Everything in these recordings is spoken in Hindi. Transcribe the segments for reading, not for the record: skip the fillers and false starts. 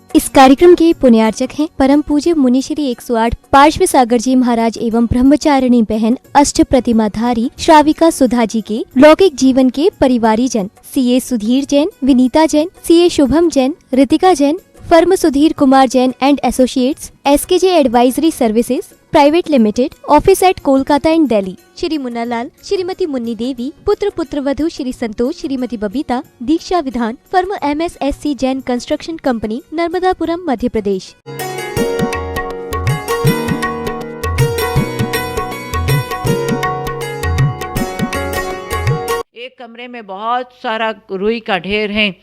इस कार्यक्रम के पुण्यार्चक हैं परम पूज्य मुनि श्री 108 पार्श्व सागर जी महाराज एवं ब्रह्मचारिणी बहन अष्ट प्रतिमाधारी श्राविका सुधा जी के लौकिक जीवन के परिवारी जन CA Sudhir Jain, Vinita Jain, CA Shubham Jain, Ritika Jain, firm Sudhir Kumar Jain and associates, SKJ advisory services private limited, office at Kolkata and Delhi, Shri Munna Lal, Shrimati Munni Devi, पुत्र पुत्रवधू Shri Santosh, Shrimati Babita, Diksha Vidhan, firm MSSC Jain construction company, Narmadapuram, Madhya Pradesh. एक कमरे में बहुत सारा रुई का ढेर है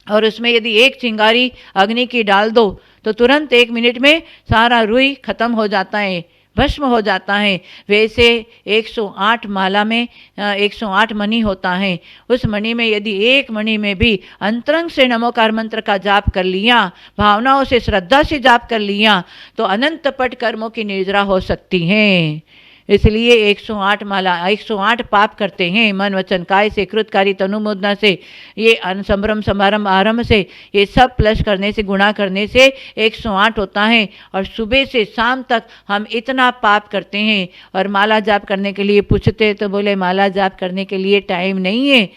और उसमें यदि एक चिंगारी अग्नि की डाल दो तो तुरंत 1 मिनट में सारा रुई खत्म हो जाता है, भस्म हो जाता है। वैसे 108 माला में 108 मणि होता है। उस मणि में यदि एक मणि में भी अंतरंग से नमोकार मंत्र का जाप कर लिया, भावनाओं से श्रद्धा से जाप कर लिया तो अनंत पट कर्मों की निर्जरा हो सकती है। इसलिए 108 माला 108 पाप करते हैं मन वचन काय से, कृतकारी तनुमोदना से, ये संभ्रम समारंभ आरंभ से, ये सब प्लस करने से, गुणा करने से 108 होता है। और सुबह से शाम तक हम इतना पाप करते हैं। और माला जाप करने के लिए पूछते तो बोले माला जाप करने के लिए टाइम नहीं है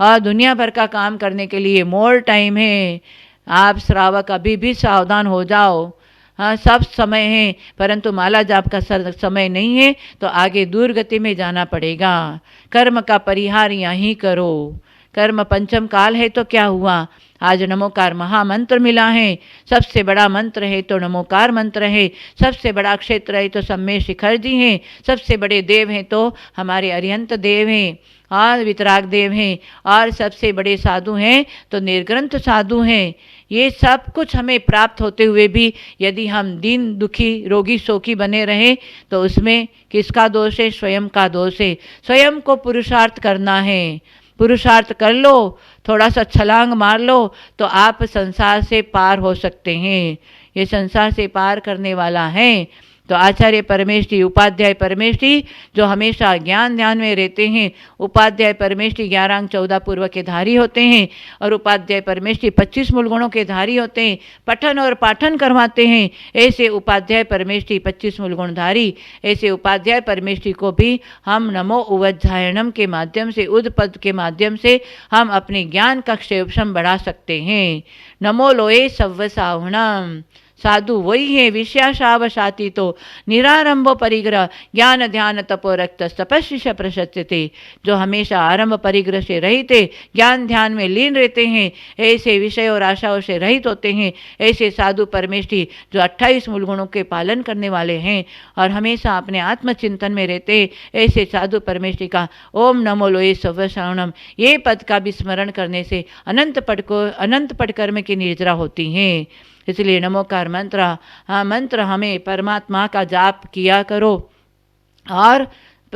और दुनिया भर का काम करने के लिए मोर टाइम है। आप श्रावक अभी भी सावधान हो जाओ। हाँ, सब समय है परंतु माला जाप का समय नहीं है तो आगे दूर गति में जाना पड़ेगा। कर्म का परिहार यहीं करो। कर्म पंचम काल है तो क्या हुआ, आज नमोकार महामंत्र मिला है। सबसे बड़ा मंत्र है तो नमोकार मंत्र है। सबसे बड़ा क्षेत्र है तो सम्मेश शिखर जी हैं। सबसे बड़े देव हैं तो हमारे अरिहंत देव हैं और वितराग देव हैं। और सबसे बड़े साधु हैं तो निर्ग्रंथ साधु हैं। ये सब कुछ हमें प्राप्त होते हुए भी यदि हम दीन दुखी रोगी शोकी बने रहें तो उसमें किसका दोष है, स्वयं का दोष है। स्वयं को पुरुषार्थ करना है। पुरुषार्थ कर लो, थोड़ा सा छलांग मार लो तो आप संसार से पार हो सकते हैं। ये संसार से पार करने वाला है तो आचार्य परमेष्ठी, उपाध्याय परमेष्ठी जो हमेशा ज्ञान ध्यान में रहते हैं। उपाध्याय परमेष्ठी 11 अंग 14 पूर्व के धारी होते हैं और उपाध्याय परमेष्ठी 25 मूल गुणों के धारी होते हैं। पठन और पाठन करवाते हैं। ऐसे उपाध्याय परमेष्ठी 25 मूल गुण धारी, ऐसे उपाध्याय परमेष्ठी को भी हम नमो उवज्जायनम के माध्यम से, उदपद के माध्यम से हम अपने ज्ञान का क्षेत्रम बढ़ा सकते हैं। नमो लोए सव्वसावणम, साधु वही है विषयाशावशाती तो निरारंभ परिग्रह ज्ञान ध्यान तपो रक्त तपस्विश प्रशस्यते, जो हमेशा आरंभ परिग्रह से रहित है, ज्ञान ध्यान में लीन रहते हैं, ऐसे विषय और आशाओं से रहित होते हैं। ऐसे साधु परमेष्ठी जो 28 मूल गुणों के पालन करने वाले हैं और हमेशा अपने आत्मचिंतन में रहते हैं, ऐसे साधु परमेष्ठी का ओम नमो लोए सव्वसावणम ये पद का भी स्मरण करने से अनंत पट कर्म की निर्जरा होती हैं। इसलिए नमोकार मंत्र हमें परमात्मा का जाप किया करो और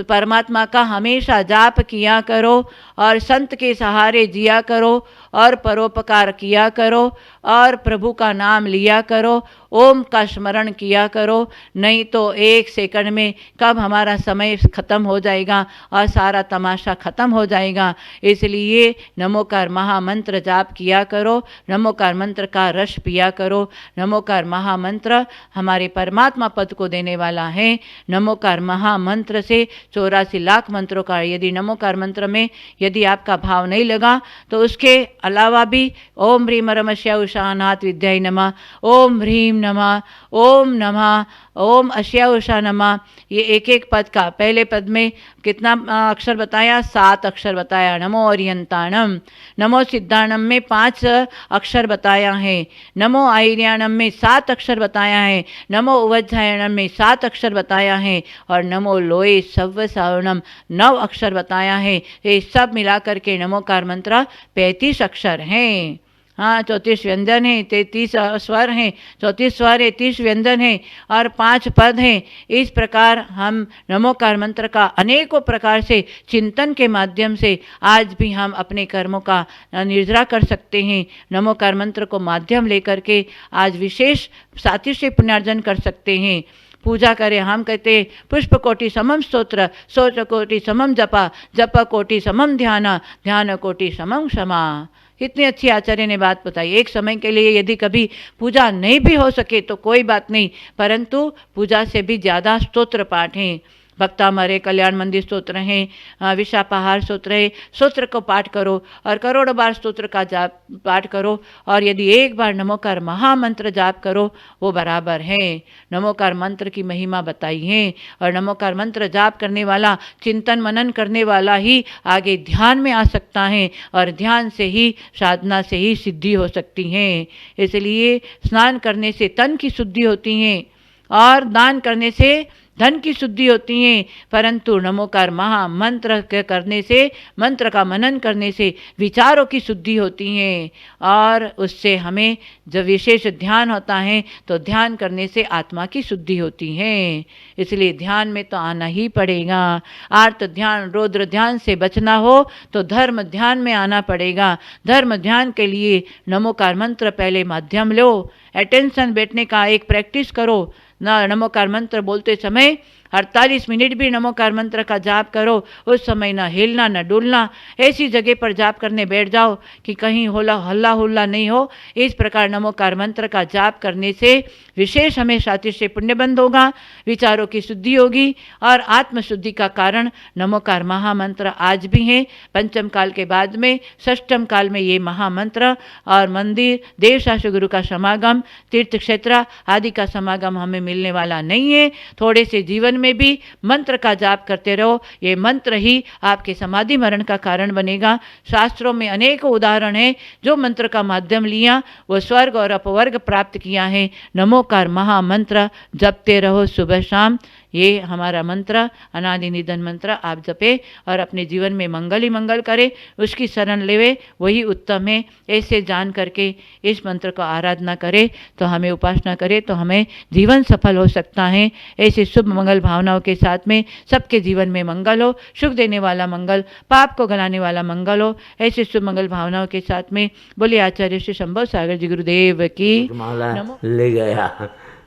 परमात्मा का हमेशा जाप किया करो और संत के सहारे जिया करो और परोपकार किया करो और प्रभु का नाम लिया करो, ओम का स्मरण किया करो। नहीं तो 1 सेकंड में कब हमारा समय खत्म हो जाएगा और सारा तमाशा खत्म हो जाएगा। इसलिए नमोकार महामंत्र जाप किया करो, नमोकार मंत्र का रस पिया करो। नमोकार महामंत्र हमारे परमात्मा पद को देने वाला है। नमोकार महामंत्र से 84 लाख मंत्रों का यदि नमोकार मंत्र में यदि आपका भाव नहीं लगा तो उसके अलावा भी ओम ह्रीम रमस्या उषानाथ विद्याय नमः, ओम ह्रीम नमः, ओम नमः, ओम अश्या उषा नमः। ये एक एक पद का पहले पद में कितना अक्षर बताया, 7 अक्षर बताया। नमो ओरियंताणम, नमो सिद्धाणम में 5 अक्षर बताया है। नमो आयर्याणम में 7 अक्षर बताया है। नमो उवज्जायणम में 7 अक्षर बताया है और नमो लोए सव्वसावणम 9 अक्षर बताया है। ये सब मिलाकर के नमोकार मंत्र 35 अक्षर हैं। हाँ, 34 व्यंजन हैं, 33 स्वर हैं, 34 स्वर है, 30 व्यंजन हैं और 5 पद हैं। इस प्रकार हम नमोकार मंत्र का अनेकों प्रकार से चिंतन के माध्यम से आज भी हम अपने कर्मों का निर्जरा कर सकते हैं। नमोकार मंत्र को माध्यम लेकर के आज विशेष सातिश्य पुण्यार्जन कर सकते हैं। पूजा करें, हम कहते हैं पुष्प कोटि समम स्तोत्र, सोच कोटि समम जपा, जप कोटि समम ध्यान, ध्यान कोटि समम क्षमा। इतनी अच्छी आचार्य ने बात बताई। एक समय के लिए यदि कभी पूजा नहीं भी हो सके तो कोई बात नहीं, परंतु पूजा से भी ज़्यादा स्तोत्र पाठ हैं। भक्तामरे कल्याण मंदिर स्तोत्र हैं, विशापहार स्तोत्र है। स्तोत्र को पाठ करो और करोड़ों बार स्तोत्र का जाप पाठ करो, और यदि एक बार नमोकार महामंत्र जाप करो वो बराबर है। नमोकार मंत्र की महिमा बताई है, और नमोकार मंत्र जाप करने वाला, चिंतन मनन करने वाला ही आगे ध्यान में आ सकता है, और ध्यान से ही, साधना से ही सिद्धि हो सकती है। इसलिए स्नान करने से तन की शुद्धि होती है, और दान करने से धन की शुद्धि होती है, परंतु नमोकार महामंत्र करने से, मंत्र का मनन करने से विचारों की शुद्धि होती है, और उससे हमें जब विशेष ध्यान होता है तो ध्यान करने से आत्मा की शुद्धि होती है। इसलिए ध्यान में तो आना ही पड़ेगा। आर्त ध्यान, रौद्र ध्यान से बचना हो तो धर्म ध्यान में आना पड़ेगा। धर्म ध्यान के लिए नमोकार मंत्र पहले माध्यम लो, अटेंशन बैठने का एक प्रैक्टिस करो। नमोकार मंत्र बोलते समय 48 मिनट भी नमोकार मंत्र का जाप करो। उस समय ना हिलना न डुलना, ऐसी जगह पर जाप करने बैठ जाओ कि कहीं हल्ला हुल्ला नहीं हो। इस प्रकार नमोकार मंत्र का जाप करने से विशेष हमें सातिश्य पुण्यबंध होगा, विचारों की शुद्धि होगी, और आत्मशुद्धि का कारण नमोकार महामंत्र आज भी है। पंचम काल के बाद में षष्ठम काल में ये महामंत्र और मंदिर, देव शास्त्र गुरु का समागम, तीर्थ क्षेत्र आदि का समागम हमें मिलने वाला नहीं है। थोड़े से जीवन में भी मंत्र का जाप करते रहो, ये मंत्र ही आपके समाधि मरण का कारण बनेगा। शास्त्रों में अनेक उदाहरण हैं, जो मंत्र का माध्यम लिया वो स्वर्ग और अपवर्ग प्राप्त किया है। नमोकार महामंत्र जपते रहो सुबह शाम। ये हमारा मंत्र, अनादि निधन मंत्र आप जपे और अपने जीवन में मंगल ही मंगल करे, उसकी शरण लेवे, वही उत्तम है। ऐसे जान करके इस मंत्र को आराधना करे तो हमें, उपासना करे तो हमें जीवन सफल हो सकता है। ऐसे शुभ मंगल भावनाओं के साथ में सबके जीवन में मंगल हो, सुख देने वाला मंगल, पाप को गलाने वाला मंगल हो। ऐसे शुभ मंगल भावनाओं के साथ में बोले आचार्य श्री शंभव सागर जी गुरुदेव की माला ले गया,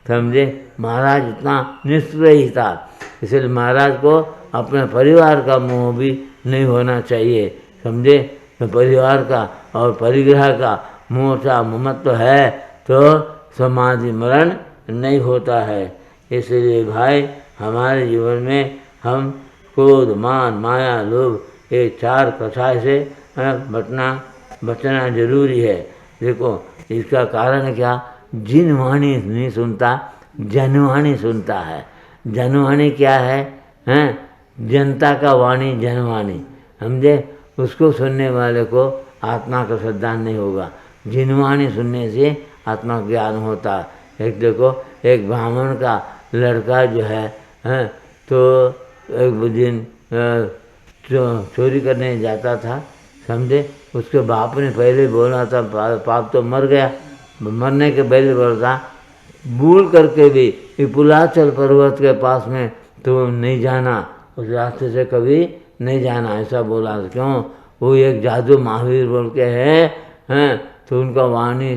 समझे। महाराज इतना निष्प्रही था, इसलिए महाराज को अपने परिवार का मोह भी नहीं होना चाहिए, समझे। तो परिवार का और परिग्रह का मोह था, ममत्व है तो समाधि मरण नहीं होता है। इसलिए भाई हमारे जीवन में हम क्रोध, मान, माया, लोभ, ये चार कषाय से बचना जरूरी है। देखो इसका कारण क्या, जिनवाणी नहीं सुनता, जनवाणी सुनता है। जनवाणी क्या है, जनता का वाणी जनवाणी, समझे। उसको सुनने वाले को आत्मा का श्रद्धान नहीं होगा। जिनवाणी सुनने से आत्मा ज्ञान होता है। एक देखो, एक ब्राह्मण का लड़का जो है, तो एक दिन चोरी करने जाता था, समझे। उसके बाप ने पहले बोला था, पाप तो मर गया, मरने के पहले बोलता, भूल करके भी विपुलाचल पर्वत के पास में तो नहीं जाना, उस रास्ते से कभी नहीं जाना, ऐसा बोला। क्यों? वो एक जादू महावीर बोल के हैं, तो उनका वाणी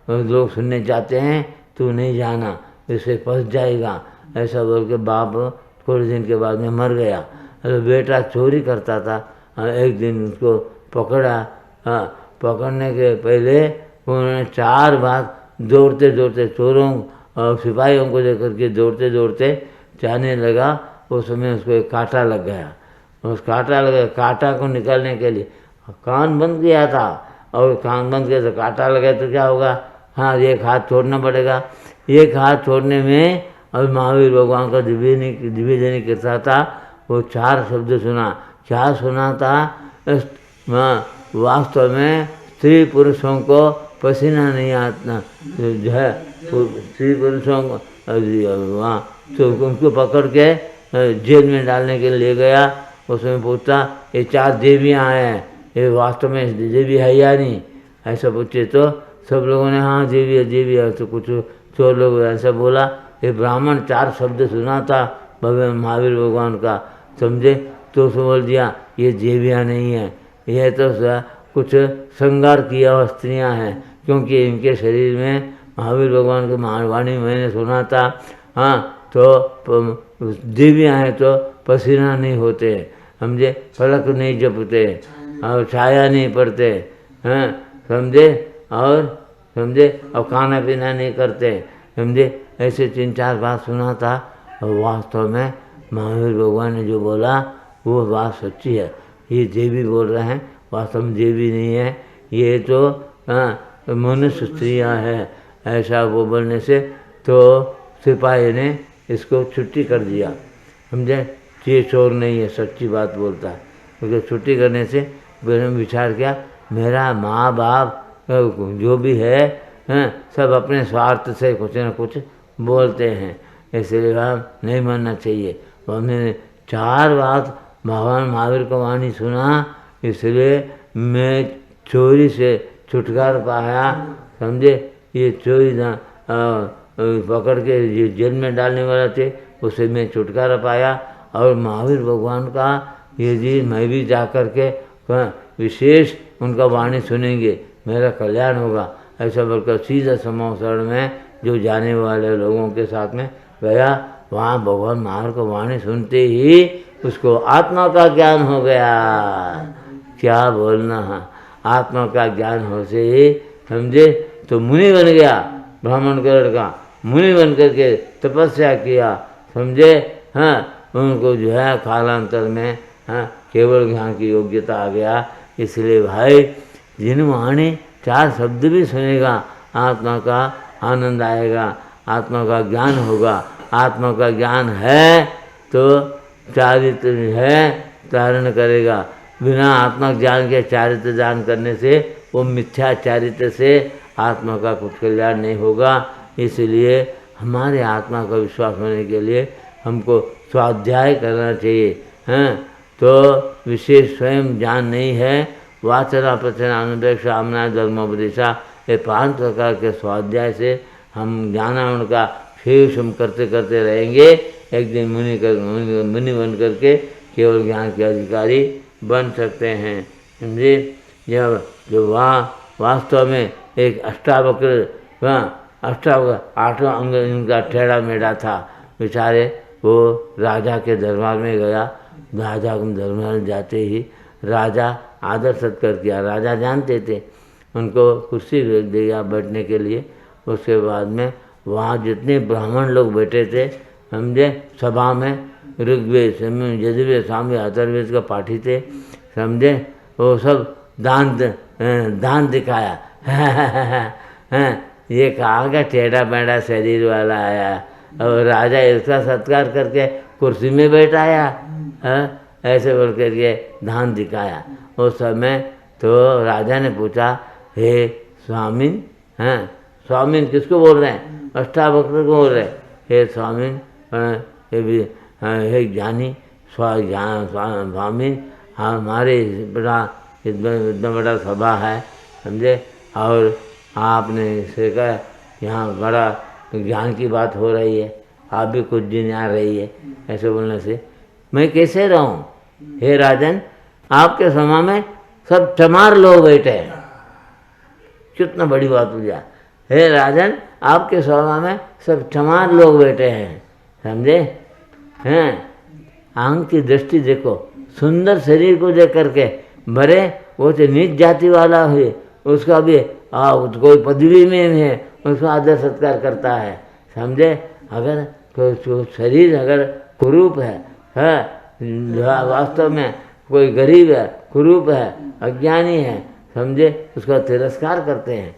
लोग सुनने जाते हैं, तो नहीं जाना, इससे फंस जाएगा, ऐसा बोल के बाप थोड़े दिन के बाद में मर गया। अरे बेटा चोरी करता था, एक दिन उसको पकड़ा। पकड़ने के पहले उन्होंने 4 बार दौड़ते दौड़ते चोरों और सिपाहियों को लेकर के दौड़ते दौड़ते जाने लगा। उस समय उसको एक कांटा लग गया। उस कांटा को निकालने के लिए कान बंद किया था, और कान बंद किया तो कांटा लगा तो क्या होगा, हाँ एक हाथ छोड़ना पड़ेगा। एक हाथ छोड़ने में और महावीर भगवान का दिव्य कृपा था। वो 4 शब्द सुना। क्या सुना था? वास्तव में स्त्री पुरुषों को पसीना नहीं आता जो है, स्त्री पुरुषों को वहाँ तो उनको पकड़ के जेल में डालने के लिए ले गया। उसमें पूछता, ये 4 देवियाँ हैं, ये वास्तव में देवी है या नहीं, ऐसा पूछे तो सब लोगों ने हाँ देवी है। तो कुछ चोर लोग ऐसा बोला। ये ब्राह्मण 4 शब्द सुना था भगवान महावीर भगवान का, समझे। तो उसने बोल दिया ये देवियाँ नहीं है, यह तो कुछ श्रृंगार किया हुआ स्त्रियाँ हैं, क्योंकि इनके शरीर में महावीर भगवान की वाणी मैंने सुना था। हाँ, तो देवियाँ हैं तो पसीना नहीं होते, समझे, फलक नहीं जपते और छाया नहीं पड़ते, हैं, समझे, और समझे, और खाना पीना नहीं करते, समझे, ऐसे 3-4 बात सुना था। और वास्तव में महावीर भगवान ने जो बोला वो बात सच्ची है। ये देवी बोल रहे हैं, वास्तव में देवी नहीं है, ये तो मनुष्य स्त्रियाँ है। ऐसा वो बोलने से तो सिपाही ने इसको छुट्टी कर दिया, समझे। ये चोर नहीं है, सच्ची बात बोलता है। क्योंकि छुट्टी करने से मैंने विचार किया, मेरा माँ बाप जो भी है सब अपने स्वार्थ से कुछ न कुछ बोलते हैं, इसलिए हम नहीं मानना चाहिए। हमने 4 बात भगवान महावीर का वाणी सुना, इसलिए मैं चोरी से छुटकारा पाया, समझे। ये चोरी पकड़ के ये जेल में डालने वाला थे, उसे मैं छुटकारा पाया। और महावीर भगवान का ये जी मैं भी जा कर के विशेष उनका वाणी सुनेंगे, मेरा कल्याण होगा, ऐसा बोलकर सीधा समावसरण में जो जाने वाले लोगों के साथ में गया, वहाँ भगवान महावीर को वाणी सुनते ही उसको आत्मा का ज्ञान हो गया। क्या बोलना है, आत्मा का ज्ञान हो से ही, समझे, तो मुनि बन गया, ब्राह्मण का लड़का मुनि बन करके तपस्या किया, समझे। हाँ, उनको जो है कालांतर में केवल ज्ञान की योग्यता आ गया। इसलिए भाई, जिन वाणी 4 शब्द भी सुनेगा, आत्मा का आनंद आएगा, आत्मा का ज्ञान होगा। आत्मा का ज्ञान है तो चारित्र है धारण करेगा, बिना आत्मा ज्ञान के चारित्र दान करने से वो मिथ्या चारित्र से आत्मा का कुछ कल्याण नहीं होगा। इसलिए हमारे आत्मा का विश्वास होने के लिए हमको स्वाध्याय करना चाहिए। हैं तो विशेष स्वयं ज्ञान नहीं है, वाचना प्रचना अनुपेक्षा आमना धर्मोपदेशा, ये 5 प्रकार के स्वाध्याय से हम ज्ञानावरण का शेष हम करते करते रहेंगे। एक दिन मुनि बन करके केवल ज्ञान के अधिकारी बन सकते हैं, समझे। जब जो वहाँ वास्तव में एक अष्टावक्र 8वां अंग इनका टेढ़ा मेढ़ा था, बेचारे वो राजा के दरबार में गया। राजा के दरबार में जाते ही राजा आदर सत्कार किया, राजा जानते थे, उनको कुर्सी रख दिया बैठने के लिए। उसके बाद में वहाँ जितने ब्राह्मण लोग बैठे थे, समझे, सभा में ऋग्वेद यजुर्वेद सामवेद अथर्ववेद का पाठी थे, समझे, वो सब दान दिखाया। ये कहाँ का टेढ़ा मेढ़ा शरीर वाला आया, और राजा इसका सत्कार करके कुर्सी में बैठाया, ऐसे बोल करके दान दिखाया। उस समय तो राजा ने पूछा, हे स्वामिन, स्वामिन किसको बोल रहे हैं? अष्टावक्र को बोल रहे हैं। हे स्वामिन, हे ज्ञानी स्वामिन, हमारे इतना बड़ा सभा है, समझे, और आपने इसे कहा यहाँ बड़ा ज्ञान की बात हो रही है, आप भी कुछ दिन आ रही है, ऐसे बोलने से मैं कैसे रहूं? हे राजन, आपके सभा में सब चमार लोग बैठे हैं। कितना बड़ी बात हो गया। हे राजन, आपके सभा में सब चमार लोग बैठे हैं, समझे हैं। आंख की दृष्टि देखो, सुंदर शरीर को देख करके भरे वो तो नीच जाति वाला है, उसका भी कोई पदवी में है, उसका आदर सत्कार करता है, समझे। अगर कोई शरीर अगर कुरूप है, वास्तव में कोई गरीब है, कुरूप है, अज्ञानी है, समझे, उसका तिरस्कार करते हैं,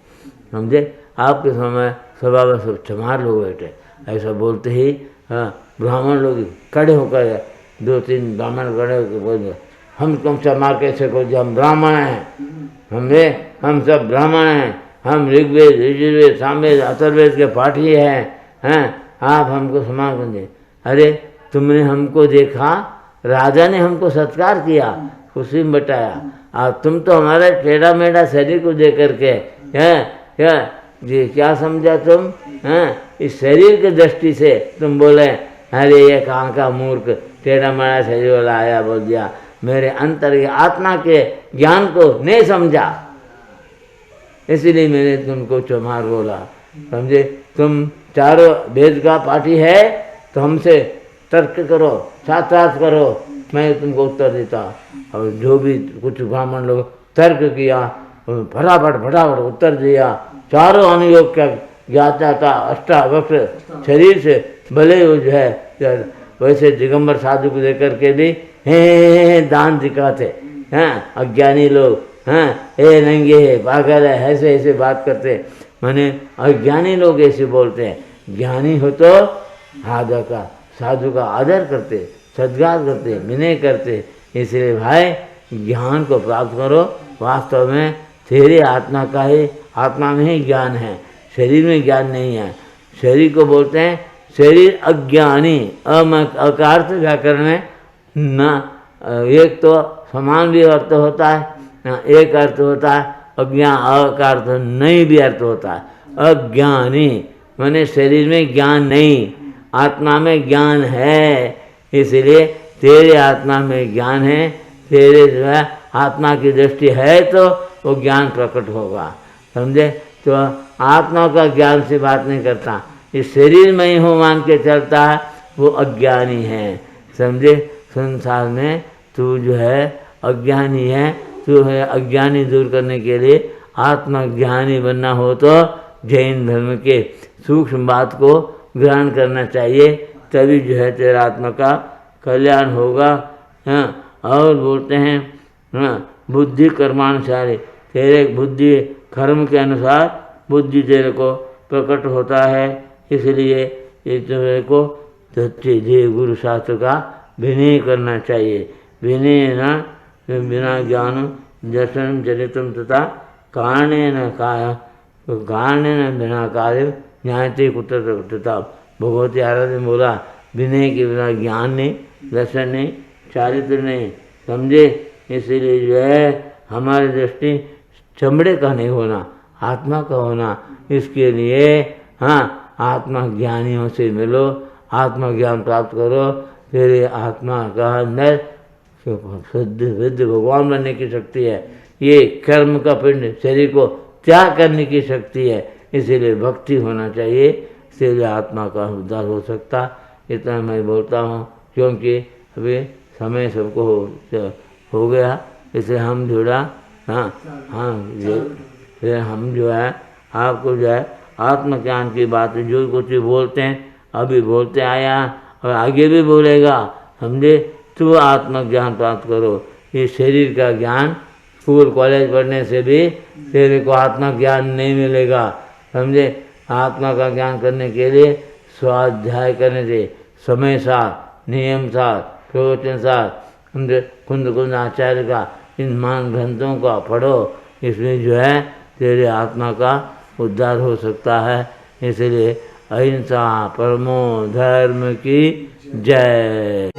समझे। आपके समय सभा में सब चमार लोग बैठे, ऐसा बोलते ही ब्राह्मण लोग खड़े होकर, 2-3 ब्राह्मण खड़े होकर बोल, हम तुम चमार कैसे को, हम ब्राह्मण हैं, हम सब ब्राह्मण हैं, हम ऋग्वेद यजुर्वेद सामवेद अथर्ववेद के पाठी हैं, आप हमको समान समझे। अरे तुमने हमको देखा, राजा ने हमको सत्कार किया, खुशी में बैठाया, और तुम तो हमारा टेढ़ा मेढ़ा शरीर को देख करके ये क्या समझा तुम? इस शरीर की दृष्टि से तुम बोले, अरे ये कहाँ का मूर्ख टेढ़ा मेढ़ा शरीर वाला आया, बोल दिया, मेरे अंतर के आत्मा के ज्ञान को नहीं समझा, इसलिए मैंने तुमको चमार बोला, समझे। तुम चारों वेद का पाठी है तो हमसे तर्क करो, शास्त्रार्थ करो, मैं तुमको उत्तर देता। और जो भी कुछ ब्राह्मण लोग तर्क किया, फटाफट फटाफट उत्तर दिया। चारों अनुयोग का ज्ञाता था, अष्टावक्र शरीर से भले वो जो है वैसे दिगंबर साधु को लेकर के भी हे दान दिखाते हैं। अज्ञानी लोग हैं, हे नंगे है, पागल है, ऐसे ऐसे बात करते। माने अज्ञानी लोग ऐसे बोलते हैं। ज्ञानी हो तो साधु का आदर करते, सद्गार करते, विनय करते। इसलिए भाई ज्ञान को प्राप्त करो। वास्तव में तेरे आत्मा का ही, आत्मा में ही ज्ञान है, शरीर में ज्ञान नहीं है। शरीर को बोलते हैं शरीर अज्ञानी। अकार्थ व्याकरण में न एक तो समान भी अर्थ होता है, न एक अर्थ होता है। अज्ञान अकार्थ नहीं भी अर्थ होता है। अज्ञानी माने शरीर में ज्ञान नहीं, आत्मा में ज्ञान है। इसलिए तेरे आत्मा में ज्ञान है, तेरे जो है आत्मा की दृष्टि है तो वो ज्ञान प्रकट होगा। समझे? तो आत्मा का ज्ञान से बात नहीं करता। इस शरीर में ही हो मान के चलता है, वो अज्ञानी है। समझे? संसार में तू जो है अज्ञानी है। तू है अज्ञानी दूर करने के लिए आत्मज्ञानी बनना हो तो जैन धर्म के सूक्ष्म बात को ग्रहण करना चाहिए, तभी जो है तेरा आत्मा का कल्याण होगा। हाँ, और बोलते हैं बुद्धि कर्मानुसार, तेरे बुद्धि कर्म के अनुसार बुद्धि तेरे को प्रकट होता है। इसलिए इस तेरे को सच्चे गुरु शास्त्र का विनय करना चाहिए। विनय न बिना ज्ञान दर्शन चरितम तथा कारणे न बिना कार्य न्यायते कुत्र तथा। भगवती आराध्य ने बोला विनय के बिना ज्ञान नहीं, दर्शन नहीं, चारित्र नहीं। समझे? इसीलिए जो है हमारी दृष्टि चमड़े का नहीं होना, आत्मा का होना। इसके लिए हाँ, आत्मा ज्ञानियों से मिलो, आत्मा ज्ञान प्राप्त करो। तेरे आत्मा का अंदर शुद्ध विद्ध भगवान बनने की शक्ति है। ये कर्म का पिंड शरीर को त्याग करने की शक्ति है। इसीलिए भक्ति होना चाहिए, इसलिए आत्मा का उद्धार हो सकता। इतना मैं बोलता हूँ, क्योंकि अभी समय सबको हो गया। इसलिए हम जुड़ा हाँ हम जो है आपको जो है आत्मज्ञान की बात जो कुछ बोलते हैं अभी बोलते आया और आगे भी बोलेगा। समझे? तो आत्मज्ञान प्राप्त करो। ये शरीर का ज्ञान स्कूल कॉलेज पढ़ने से भी तेरे को आत्मज्ञान नहीं मिलेगा। समझे? आत्मा का ज्ञान करने के लिए स्वाध्याय करने से, समय सार, नियम सार, प्रवचन सार, कुंद आचार्य का इन मान ग्रंथों का पढ़ो। इसमें जो है तेरे आत्मा का उद्धार हो सकता है। इसलिए अहिंसा परमो धर्म की जय।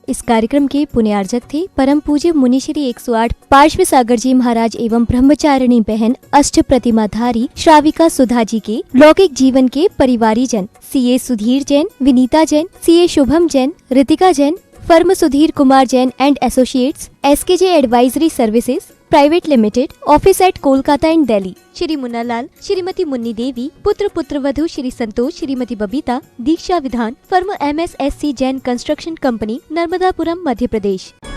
इस कार्यक्रम के पुण्यार्जक थे परम पूज्य मुनिश्री 108 पार्श्व सागर जी महाराज एवं ब्रह्मचारिणी बहन अष्ट प्रतिमाधारी श्राविका सुधा जी के लौकिक जीवन के परिवारी जन CA Sudhir Jain, Vinita Jain, CA Shubham Jain, Ritika Jain, firm Sudhir Kumar Jain and associates, SKJ advisory services private limited, office at Kolkata and Delhi. Shri Munna Lal, Shrimati Munni Devi, पुत्र वधु Shri Santosh, Shrimati Babita, Diksha Vidhan, firm MSSC Jain construction company, Narmadapuram, Madhya प्रदेश।